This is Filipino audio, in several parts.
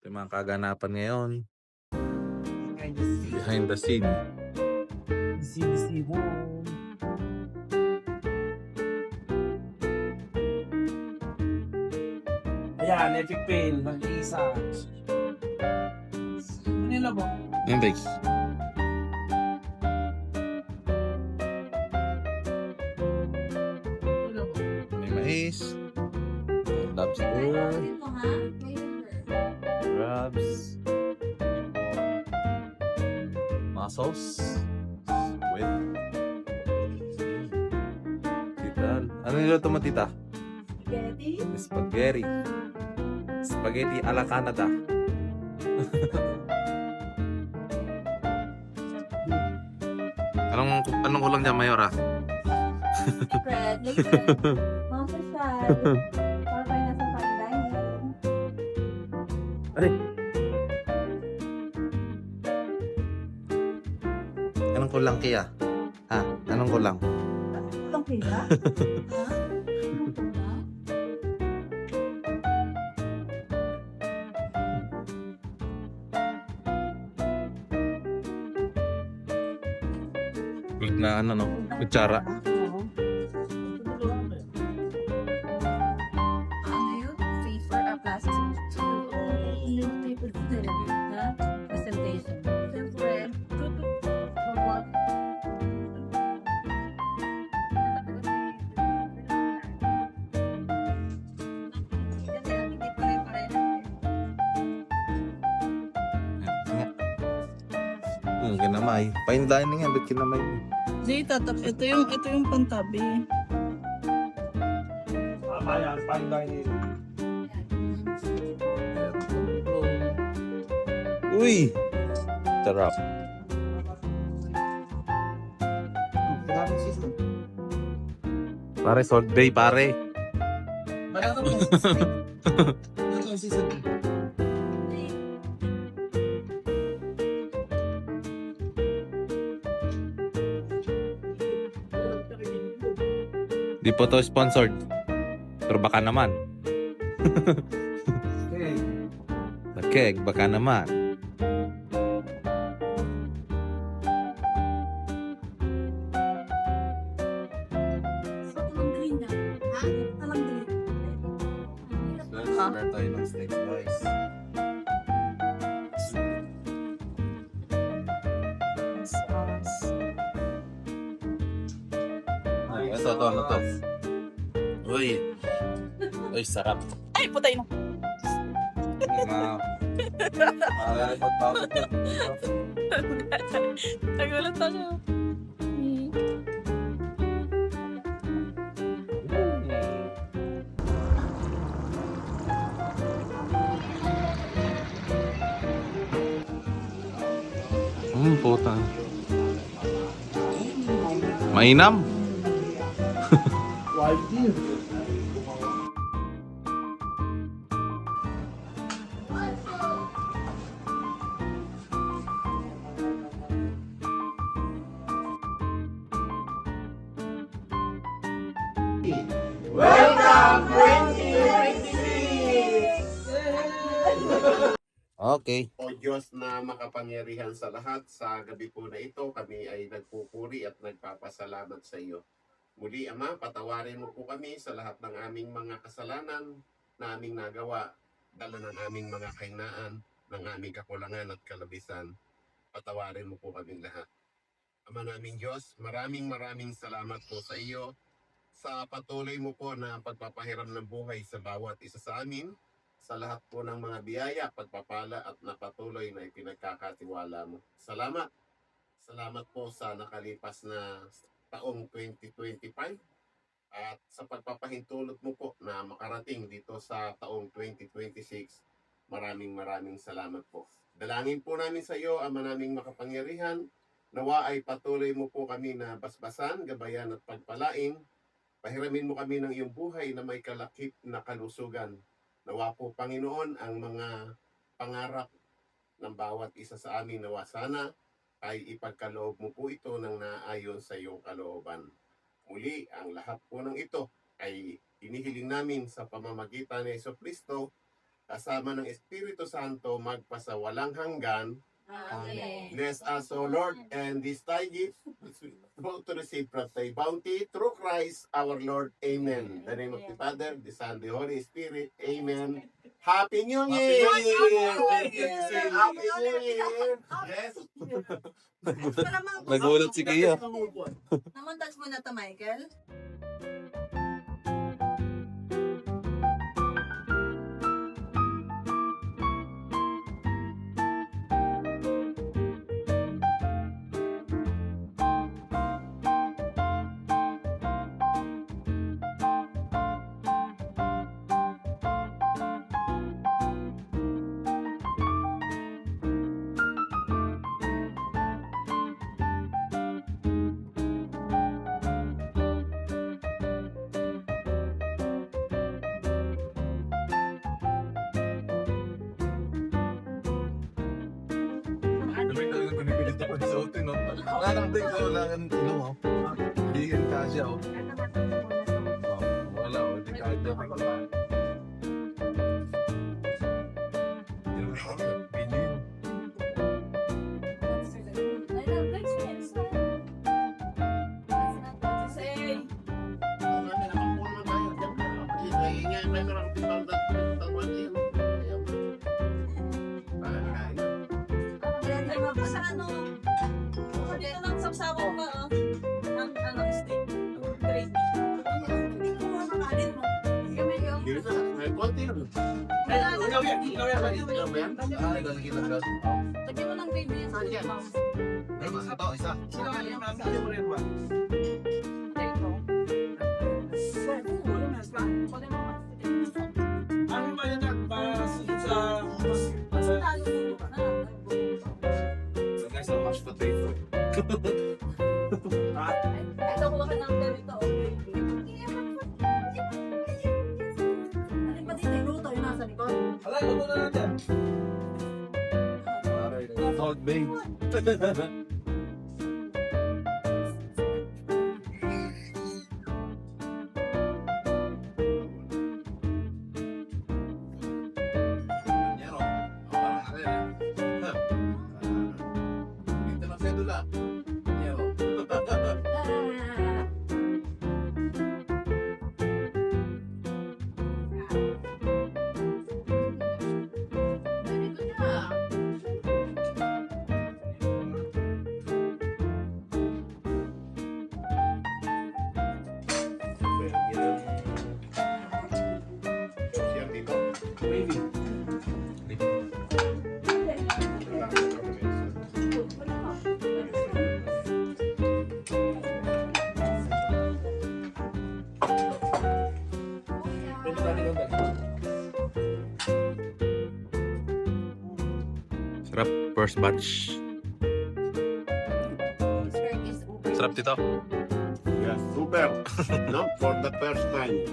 Ito yung mga kaganapan ngayon. Behind the scene. Behind the scene. Busy home. Ayan, epic fail. Mag-iisa. Manila ba? Yan, Bex. Manila ba? May mais. May lobster. Crabs. Mussels. Squid. Tita. Ano niluto mo, tita? Spaghetti? Spaghetti. Spaghetti alla Canada. Anong kulang dyan, Mayora? Bread. Later. Mga social. Para tayo nasa fine dining. Ay. Anong kulang kaya? Ha? Anong kulang? Kulang kaya? Ha? Anong kulang? Kulang na ano, no? Kutsara. Oo. Ano yun? Paper, plastic. Yung paper din. Ha? Presentation. Siyempre, for what? Hindi pare-pareho. Kinamay. Fine dining yan, ba't kinamay mo? Zeta, ito yung pantabi. Ayan, fine dining. Uy! Sarap. Maraming season. Pare, Salt Bay, pare. Ano mo? Ano ang season? Di po to sponsored. Pero baka naman. Okay. Nakeg, baka naman. Talang green na. Ha? Talang green. Let's tayo ng steaks, guys. Ito, ano to? Uy. Uy, sarap. Ay, putay mo. Malalipot pa ako. Nagulat ako. Puta. Mainam. Wild deal. Okay. O Diyos na makapangyarihan sa lahat, sa gabi po na ito, kami ay nagpupuri at nagpapasalamat sa iyo. Muli, Ama, patawarin mo po kami sa lahat ng aming mga kasalanan na aming nagawa, dala ng aming mga kahinaan, ng aming kakulangan at kalabisan. Patawarin mo po kaming lahat. Ama naming Diyos, maraming salamat po sa iyo sa patuloy mo po na pagpapahiram ng buhay sa bawat isa sa amin, sa lahat po ng mga biyaya, pagpapala at napatuloy na ipinagkakatiwala mo. Salamat. Salamat po sa nakalipas na taong 2025 at sa pagpapahintulot mo po na makarating dito sa taong 2026. Maraming salamat po. Dalangin po namin sa iyo, Ama naming makapangyarihan, nawa ay patuloy mo po kami na basbasan, gabayan at pagpalain. Pahiramin mo kami ng iyong buhay na may kalakip na kalusugan. Nawa po, Panginoon, ang mga pangarap ng bawat isa sa amin, nawa sana ay ipagkaloob mo po ito ng naayon sa iyong kalooban. Muli, ang lahat po ng ito ay inihiling namin sa pamamagitan ni Jesucristo kasama ng Espiritu Santo magpasawalang hanggan. Amen. Bless us, O Lord, and this thy gift, both to receive from thy bounty through Christ our Lord. Amen. In the name of the Father, the Son, the Holy Spirit. Amen. Happy New Year! Happy New Year! Happy New Year! Yes. Nagulat si Kia. Namontage mo na to, Michael. Dami talaga pinipilit ako sa auto, no? Nakakantay ko lang ang mo. Hindi yan kasya, oh. Wala, oh. Hindi kahit na. Ganyan. Dito lang sapsawang ka, ah. Ang steak. Gravy. Ah, lalagyan ng gas. Lagyan mo ng gravy yan sa ma'am. Ay, ito, isa. Sino ka yung mami? Sino mo rin ba? Ano ba yun yan? Para sa... Guys, so mashed potato. Ito ko ka ng ganito, okay. Alin ba dito yung luto yung nasa likod? Alay, luto na natin. Salt Bay. Dito na sedula. Very good na. Baby. Pwede ba nila Sarap, first batch. Sarap dito. Yes, super. No, for the first time.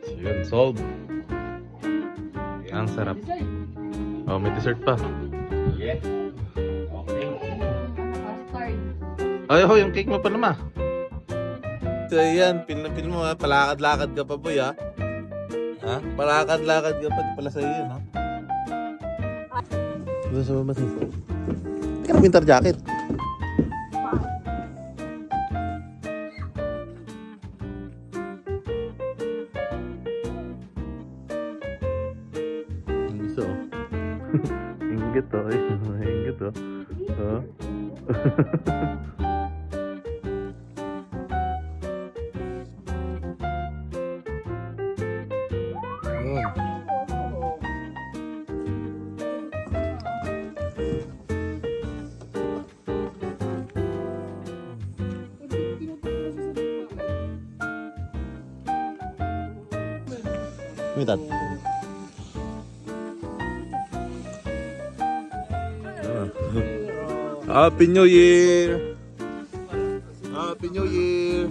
So yun, solve. Ang sarap. Oh, may dessert pa. Yeah. Okay. Ay, oh, yung cake mo pa naman. So yan, pin mo ha. Palakad-lakad ka pa, boy ha. Ha? Palakad-lakad ka pa. Di pala sa'yo yun ha. Doon sa baba siya. Hindi ka na winter jacket. Gusto. Inggit to. Inggit to. Oh. Mitat. Happy New Year! Happy New Year!